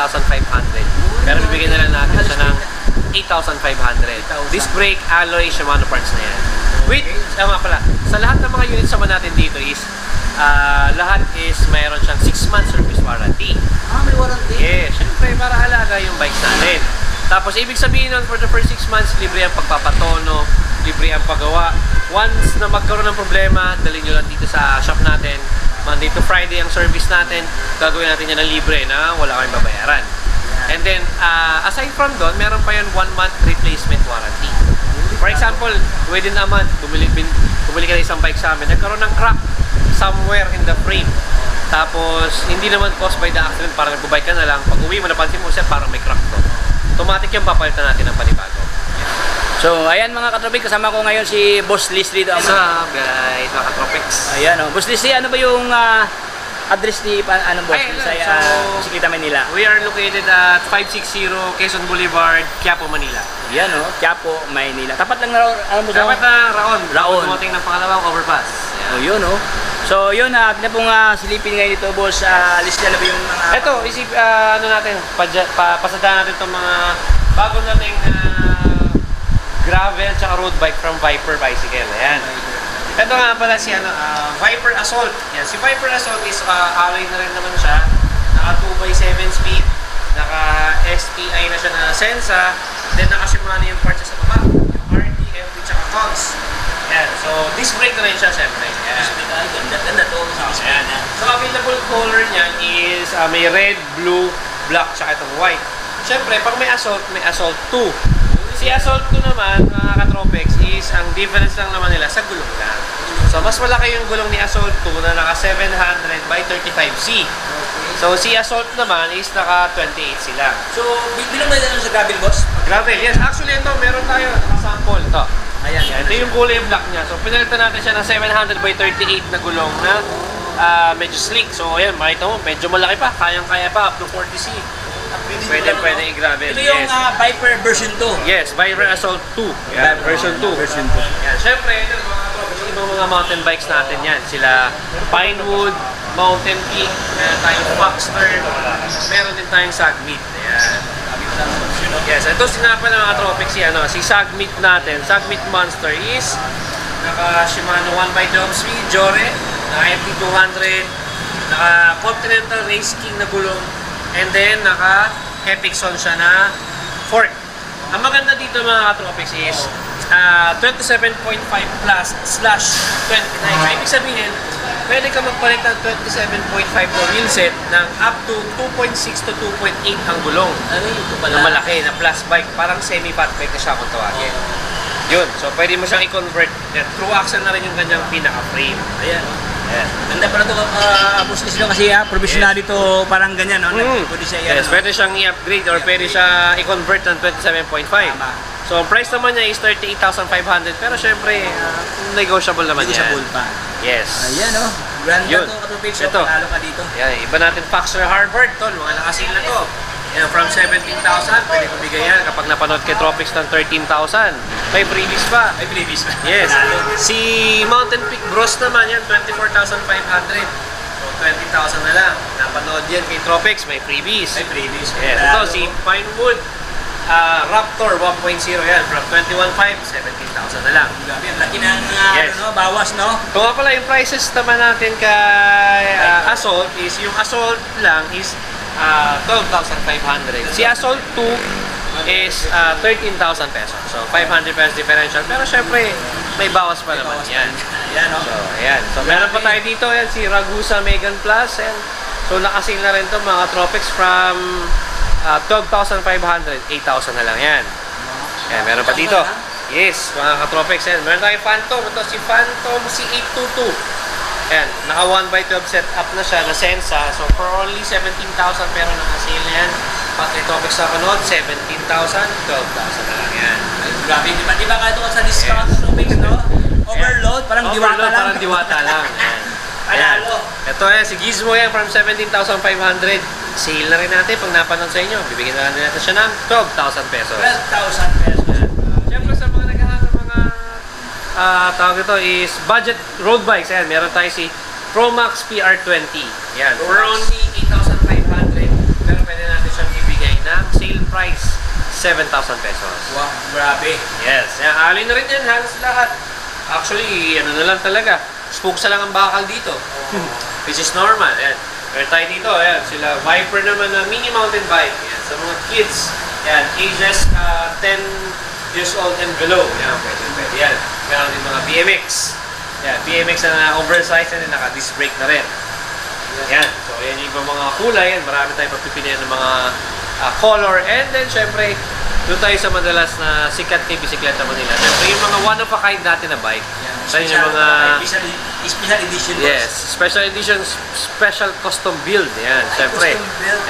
7,500. Pero bibigyan na lang natin siya ng 8,500. Disc brake, alloy, Shimano parts na yan. With, pala, sa lahat ng mga units naman natin dito is, lahat is mayroon siyang 6 months service warranty. May warranty? Yeah, syempre para alaga yung bikes natin. Tapos ibig sabihin nun, for the first 6 months, libre ang pagpapatono, libre ang paggawa. Once na magkaroon ng problema, dalhin nyo lang dito sa shop natin. Monday to Friday ang service natin, gagawin natin yan ng libre na wala kayong babayaran. And then, aside from doon, meron pa yun 1 month replacement warranty. For example, within a month, bumili ka na isang bike sa amin, nagkaroon ng crack somewhere in the frame. Tapos, hindi naman caused by the accident, parang nagbabike ka na lang. Pag uwi mo, napansin mo siya, parang may crack to. Automatic yung papalitan natin ng panibago. So, ayan mga katropic, kasama ko ngayon si Boss Leslie. What's up guys, mga katropics? Ayan o. Boss Leslie, ano ba yung address ni Boss Leslie sa Sikita, Manila? We are located at 560 Quezon Boulevard, Quiapo, Manila. Ayan o, Quiapo, Manila. Tapat lang na Dapat na Raon. Raon. Dumating ng pangalawang overpass. O, yun o. So, yun na pong silipin ngayon ito, Boss Leslie, ano ba yung mga... Ito, ano natin, pasadahan natin itong mga bago nating gravel tsaka road bike from Viper Bicycle. Ayan. Ito nga pala si Viper Assault. Yan. Si Viper Assault is alloy na rin naman siya. Naka 2x7 speed. Naka STI na siya na Sensa. Then naka Shimano yung parts sa baba. Yung RD, FD, tsaka Cogs. Yan. So, disc brake na rin siya siyempre. Yan. Ganda to. So, available color niyan is may red, blue, black, tsaka itong white. Siyempre, pag may Assault 2. Si Assault 2 naman, mga katropex, is ang difference lang naman nila sa gulong lang. So, mas malaki yung gulong ni Assault 2 na naka 700 by 35C. So, si Assault naman is naka 28 sila. So, bilang ba dyan sa gravel, Boss? Gravel, yes. Actually, ito, meron tayo naka-sample. Ito. Ayan. Ito yung kulay black niya. So, pinalitan natin siya ng 700 by 38 na gulong na medyo slick. So, ayan, makita mo, medyo malaki pa. Kayang-kaya pa, up to 40C. Pwede i-gravel. Ito yung Viper version 2. Yes, Viper Assault 2. Yan, version 2. Yan, syempre, ito yung mga mountain bikes natin yan. Sila Pinewood, Mountain Peak, meron tayong Foxster, meron din tayong Sagmeet. Ayan. Yes, ito sinapan ng mga tropics si Sagmeet natin. Sagmeet Monster is naka Shimano 1x12 speed, Jore, naka FD200, naka Continental Race King na gulong, and then naka Epixon siya na fork. Ang maganda dito mga katropics is 27.5 plus /29. So, ibig sabihin, pwede ka magpalit ng 27.5 na wheelset ng up to 2.6 to 2.8 ang gulong. Ito pala. Na malaki, na plus bike. Parang semi-fat bike na siya kung tawagin. Yun. So, pwede mo siyang i-convert. True axle na rin yung kanyang pinaka-frame. Ayan. Yes. Ganda pala ito, Boss Leslie, kasi provisional dito parang ganyan, no? Pwede siya Yes, pwede siyang i-upgrade or pwede siya i-convert ng 27.5. So, ang price naman niya is 38,500. Pero syempre, negotiable naman yan. Negotiable pa. Yes. Ayan, no? Ganda Yun. to, katropics. Ito. Panalo ka dito. Yan, iba natin Foxter Harvard, tol. Mga nakasil na to. Yan, from 17,000, pwede ko bigay yan. Kapag napanood kay Tropics ng 13,000, may freebies pa. May previous pa. Yes. Si Mountain Peak Bros naman yan, 24,500. So, 20,000 na lang. Napanood yan kay Tropics, may freebies. May previous. Yes. Ito, si Pinewood Raptor 1.0 yan. From 21,500, 17,000 na lang. Grabe, ang laki ng Yes. bawas, no? Kung nga pala, yung prices naman natin kay Assault is, yung Assault lang is 12,500. Si Assault 2 is 13,000 pesos. So, 500 pesos differential. Pero syempre, may bawas pa naman yan. Ayan, no? So, ayan. So, meron pa tayo dito. Yan, si Ragusa Megan Plus. Ayan. So, nakasil na rin to mga Tropics from 12,500. 8,000 na lang yan. Ayan, meron pa dito. Yes, mga ka-Tropics. Ayan, meron tayong Phantom. Ito, si Phantom C822. Ayan, naka 1x12 setup na siya na Sensa. So, for only 17,000 pero naka-sale na yan. Pati Tropics sa kanod, 17,000, 12,000 na lang yan. Ay, grabe, di ba kahit ako sa discount, Tropics, no? Overload, parang diwata lang. Parang diwata lang. Ayan. Ayan. Ito si Gizmo yan from 17,500. Sale na rin natin pag napanood sa inyo. Bibigyan na lang natin siya ng 12,000 pesos. 12,000 pesos. Siyempre sa mga naghahanap ng mga tawag ito is budget road bikes. Ayan, meron tayo si Promax PR20. Yan. For only 8,500. Pero pwede natin siyang price, 7,000 pesos. Wow, grabe. Yes, yan, alin na rin yan, halos lahat. Actually, ano na lang talaga, spokes lang ang bakal dito. Which is normal, yan. Meron tayo dito, yan, sila Viper naman na mini mountain bike. Yan, sa mga kids, yan, ages 10 years old and below. Yan, pwede yan. Meron din mga BMX. Yan, BMX na oversized and naka-disc brake na rin. Yan, so yan yung ibang mga kulay. Yan, marami tayong pagpipilian ng mga color. And then, syempre, doon tayo sa madalas na sikat kay bisikleta Manila. Syempre, yung mga one-of-a-kind natin na bike. Sa yung mga... Special edition. Yes, special edition, special custom build. Yan, syempre.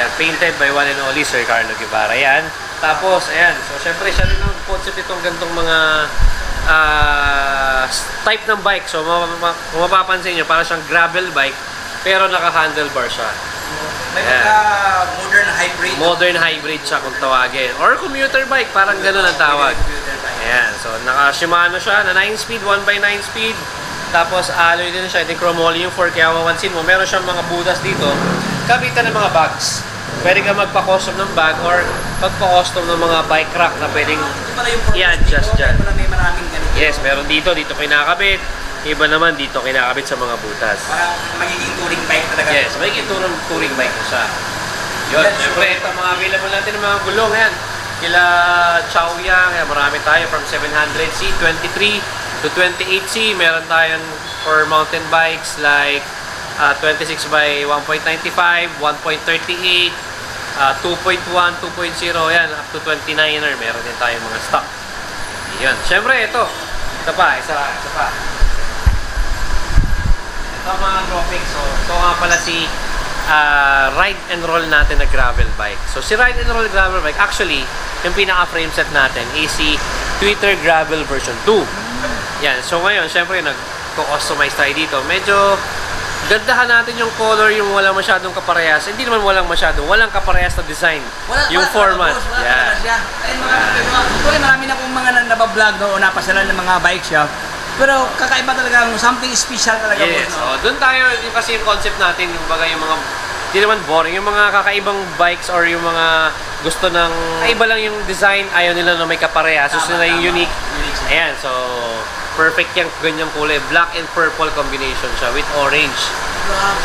Yan, painted by one and only Sir Carlo Guevara. Yan. Tapos, ayan. So, syempre, siya rin ang concept itong gantong mga type ng bike. So, kung mapapansin nyo, para siyang gravel bike, pero naka-handlebar siya. May modern hybrid. Modern hybrid siya kung tawagin. Or commuter bike, parang gano'n ang tawag. Ayan, so naka-Shimano siya na 9-speed, 1x9 speed. Tapos alloy din siya, yung chromoly yung 4, kaya mapansin mo, meron siyang mga butas dito, kabitan ng mga bags. Pwede ka magpa-custom ng bag or magpa-custom ng mga bike rack na pwedeng i-adjust dyan. Yes, meron dito kinakabit. Iba naman dito kinakabit sa mga butas. Parang magiging touring bike talaga. Yes, magiging touring bike na siya. Yun, syempre ito mga available natin ng mga gulong yan. Kila Chaoyang, marami tayo from 700C, 23 to 28C. Meron tayong for mountain bikes like 26 by 1.95, 1.38, 2.1, 2.0, yan, up to 29er. Meron din tayong mga stock. Yun, syempre ito. Isa pa. Ito mga graphics. So, ito nga pala si ride and roll natin na gravel bike. So, si ride and roll gravel bike, actually, yung pinaka-frame set natin is si Twitter Gravel version 2. Yan. So, ngayon, syempre, nag-customize tayo dito. Medyo gandahan natin yung color, yung walang masyadong kaparehas. Hindi naman walang kaparehas na design. Yung format. Yan. Actually, marami na akong mga nabablog o napasalan ng mga bike shop. Pero kakaiba talaga, something special talaga. Yes, no? Doon tayo, yung kasi yung concept natin, yung bagay yung mga, hindi naman boring, yung mga kakaibang bikes or yung mga gusto ng, iba lang yung design, ayaw nila na may kaparehas, gusto nila yung unique. Ayan, so, perfect yung ganyang kulay, black and purple combination siya with orange.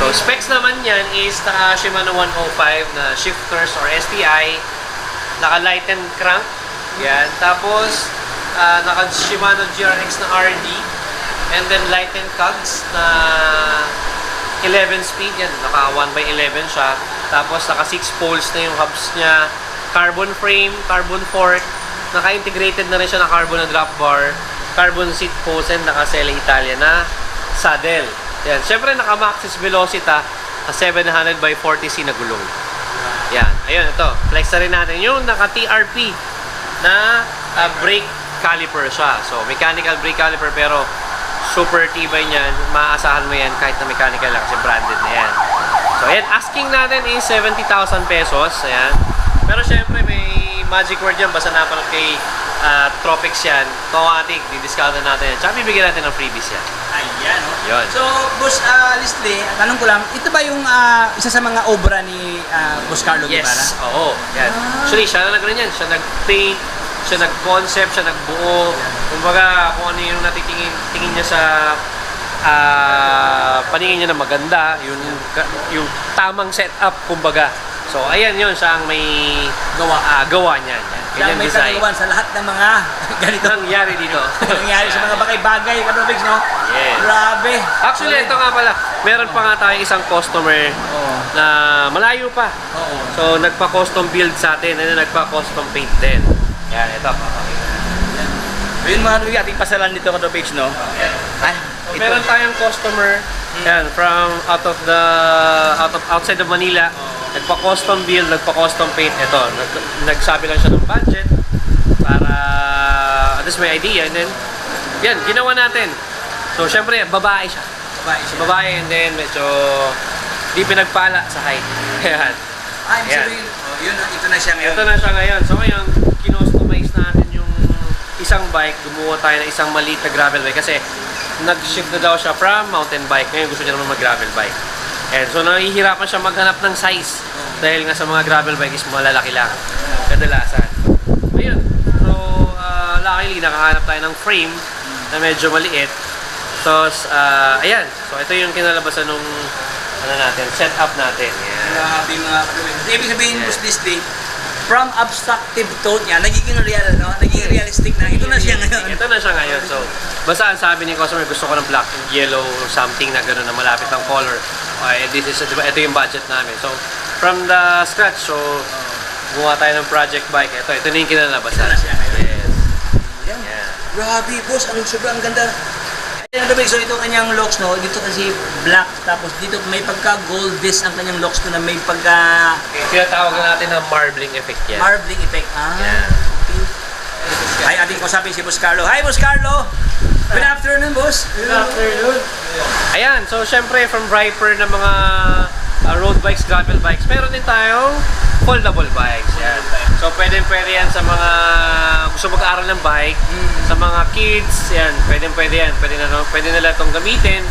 So, specs naman yan is naka Shimano 105 na shifters or STI, naka-lighten crank, yan, tapos, naka Shimano GRX na RD and then lighten cogs na 11 speed yan, naka 1x11 siya, tapos naka 6 poles na yung hubs niya, carbon frame, carbon fork, naka-integrated na rin siya na carbon na drop bar, carbon seat post and naka Selle Italia na saddle. Yan, syempre naka Maxxis Velocita na 700 by 40C na gulong. Yan, ayun, ito, flex na rin natin yung naka TRP na brake caliper siya. So, mechanical brake caliper pero super tibay niyan. Maaasahan mo yan kahit na mechanical lang kasi branded na yan. So, ayan. Asking natin is 70,000 pesos. Ayan. Pero syempre may magic word yan. Basta napanood kay Tropics yan. Automatic. Di-discount natin yan. Tsaka bibigyan natin ng freebies yan. Ayan. Yun. So, Boss Leslie, tanong ko lang, ito ba yung isa sa mga obra ni Boss Carlo Guevara? Yes. Oo. Yan. Actually, siya na nag-rin yan. Siya nag-paint. Siya nag-concept, siya nagbuo. Kumbaga, kung ano yung tingin niya sa paningin niya na maganda, yung tamang setup, kumbaga. So, ayan yun, siya ang may gawa niyan. Siya ang may tagawan sa lahat ng mga ganito. Nangyari dito. Nangyari sa mga bagay-bagay, Kadrobics, no? Yes. Grabe. Actually, ito nga pala, meron pa nga tayong isang customer na malayo pa. So, nagpa-custom build sa atin, and nagpa-custom paint din. Yan, ito. Yun mga nung ating pasalan dito, Kadrobics, no? Ay, so, meron tayong customer yan, from outside of Manila. Nagpa-custom build, nagpa-custom paint. Ito, nagsabi lang siya ng budget para at least may idea. And then, yan, ginawa natin. So, syempre, babae siya. Babae, and then medyo di pinagpala sa height. Yan. Ay, sabihin, yun, ito na siya ngayon. Ito na siya ngayon. So, ngayon, kinostomize natin yung isang bike. Gumawa tayo ng isang maliit na gravel bike kasi nag-shift na daw siya from mountain bike. Ngayon, gusto niya naman mag-gravel bike. And so, nahihirapan siya maghanap ng size dahil nga sa mga gravel bike is malalaki lang. Ito kadalasan. Ayun. So, luckily, nakahanap tayo ng frame na medyo maliit. So, ayan. So, ito yung kinalabasan nung setup natin. Yan. Happy mga katuwid. Ibig sabihin, boss Disney, from abstractive tone niya, nagiging real, no? Nagiging realistic na. Ito na siya ngayon. Ito na siya ngayon. So, basta ang sabi ni customer, gusto ko ng black and yellow or something na gano'n na malapit ng color. Okay, diba, ito yung budget namin. So, from the scratch, so, gumawa tayo ng project bike. Ito na yung kinalabasan. Ito na siya ngayon. Yes. Yan. Yeah. Grabe, boss. Ang sobrang ganda. Ayan, so ito kanyang locks, no? Dito kasi black, tapos dito may pagka-gold disc ang kanyang locks to na may pagka... Tinatawag natin na marbling effect yan. Marbling effect. Yeah. Okay. Ay, ating kausapin si Boss Carlo. Hi, Boss Carlo! Good afternoon, boss. Good afternoon. Ayan, so syempre from Viper na mga road bikes, gravel bikes, meron din tayong foldable bikes. Yan. So pwede yan sa mga gusto mag-aaral ng bike, sa mga kids, yan, pwede yan. Pwede nila itong gamitin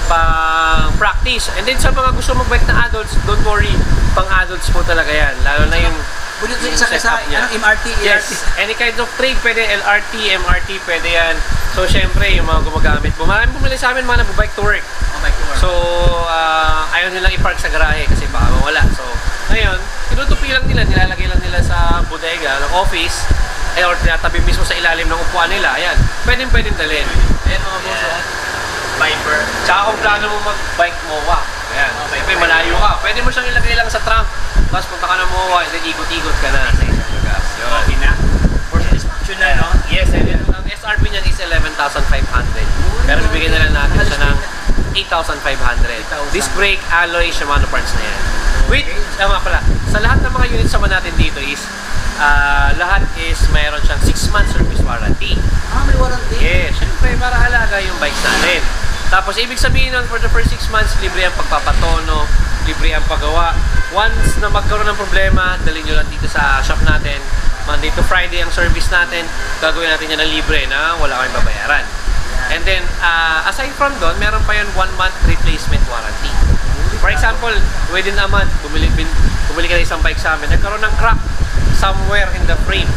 pang practice. And then sa mga gusto mag-bike na adults, don't worry, pang adults po talaga yan. Lalo na yung Bunod sa isa, MRT, yes, any kind of trade, pwede LRT, MRT, pwede yan. So, syempre, yung mga gumagamit mo. Maraming bumili sa amin mga nag-bike to work. So, ayaw nilang i-park sa garahe kasi baka mawala. So, ngayon, tinutupi lang nila, nilalagay lang nila sa bodega ng office, or tinatabi mismo sa ilalim ng upuan nila. Ayan, pwedeng dalhin. Ayan mga boss, Viper. Tsaka kung plano mo mag-bike MOA. Ayan, siyempre malayo ka. Pwede mo siyang ilagay lang sa trunk. Tapos punta ka ng MOA, and then ikot-ikot ka na sa isang lugar. Okay na. For satisfaction na, no? Yes, and then, ang SRP niyan is 11,500. Pero bibigyan na lang natin siya ng 8,500. Disc brake, alloy, Shimano parts na yan. Wait, pala, sa lahat ng mga units naman natin dito is, lahat is mayroon siyang 6 months service warranty. May warranty? Yes, syempre para alaga yung bikes natin. Tapos ibig sabihin nun, for the first 6 months, libre ang pagpapatono, libre ang paggawa. Once na magkaroon ng problema, dalhin nyo lang dito sa shop natin. Monday to Friday ang service natin. Gagawin natin yan ng libre na wala kayong babayaran. And then, aside from doon, meron pa yun 1 month replacement warranty. For example, within a month, bumili ka ng isang bike sa amin, nagkaroon ng crack somewhere in the frame.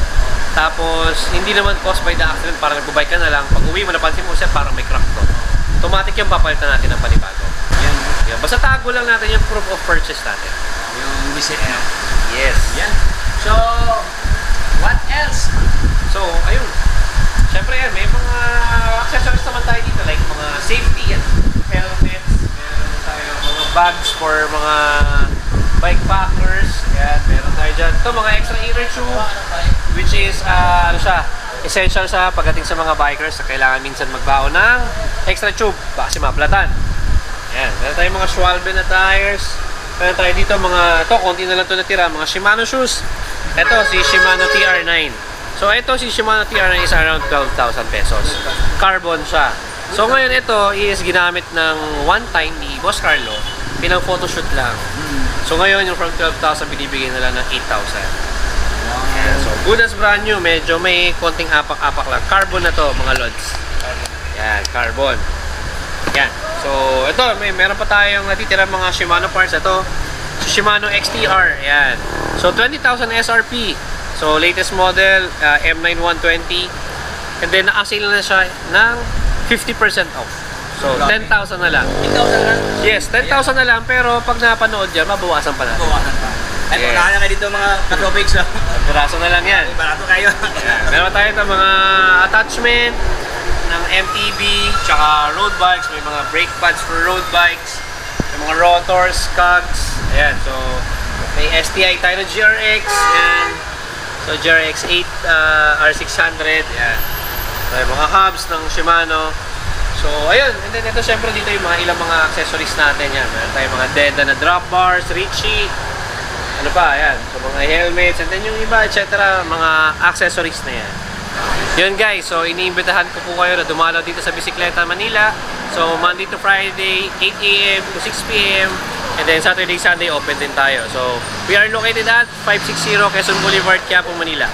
Tapos, hindi naman caused by the accident, parang nagbabike ka na lang. Pag uwi mo, napansin mo siya, parang may crack to. Automatic yung papalitan natin ng panibago. Yan. Basta tago lang natin yung proof of purchase natin. Yung visit na. Yes. Yan. So, what else? So, ayun. Siyempre yan, may mga accessories naman tayo dito, like mga safety, yan. Helmets, meron tayo mga bags for mga bike packers. Yan, meron tayo dyan. Ito, mga extra inner tube, which is, essential sa pagdating sa mga bikers na kailangan minsan magbaon ng extra tube baka kasi maplatan. Yan, meron tayong mga Schwalbe na tires. Meron tayo dito konti na lang ito natira, mga Shimano shoes. Ito, si Shimano TR9. So, ito si Shimano TR9 is around 12,000 pesos. Carbon siya. So, ngayon ito is ginamit ng one time ni Boss Carlo. Pinang photoshoot lang. So, ngayon yung from 12,000 binibigay na lang ng 8,000. Yan, so, good as brand new. Medyo may konting apak-apak lang. Carbon na to, mga lods. Yan, carbon. Yan. So, ito, meron pa tayong natitira mga Shimano parts. Ito, si Shimano XTR. Yan. So, 20,000 SRP. So, latest model, M9120. And then, naka-sale na siya ng 50% off. So, 10,000 na lang. 10,000 lang? Yes, 10,000 na lang. Pero, pag napanood dyan, mabawasan pa natin. Bawasan pa. Ay, Yes. wala na kayo dito mga katopics. Braso na lang yan. Barato kayo. Meron tayo ito mga attachment ng MTB, tsaka road bikes. May mga brake pads for road bikes. May mga rotors, cogs. Ayan, so may STI tayo na GRX. Ayan. So GRX 8 R600. Ayan. So, mga hubs ng Shimano. So ayun, and then ito syempre dito yung mga ilang mga accessories natin. Yan. Meron tayo mga Denda na drop bars, Ritchie. Ano pa, ayan. So, mga helmets, and then yung iba, etc. Mga accessories na yan. Yun guys, so iniimbitahan ko po kayo na dumalaw dito sa Bisikleta, Manila. So, Monday to Friday, 8 AM to 6 PM. And then Saturday, Sunday, open din tayo. So, we are located at 560 Quezon Boulevard, Quiapo, Manila.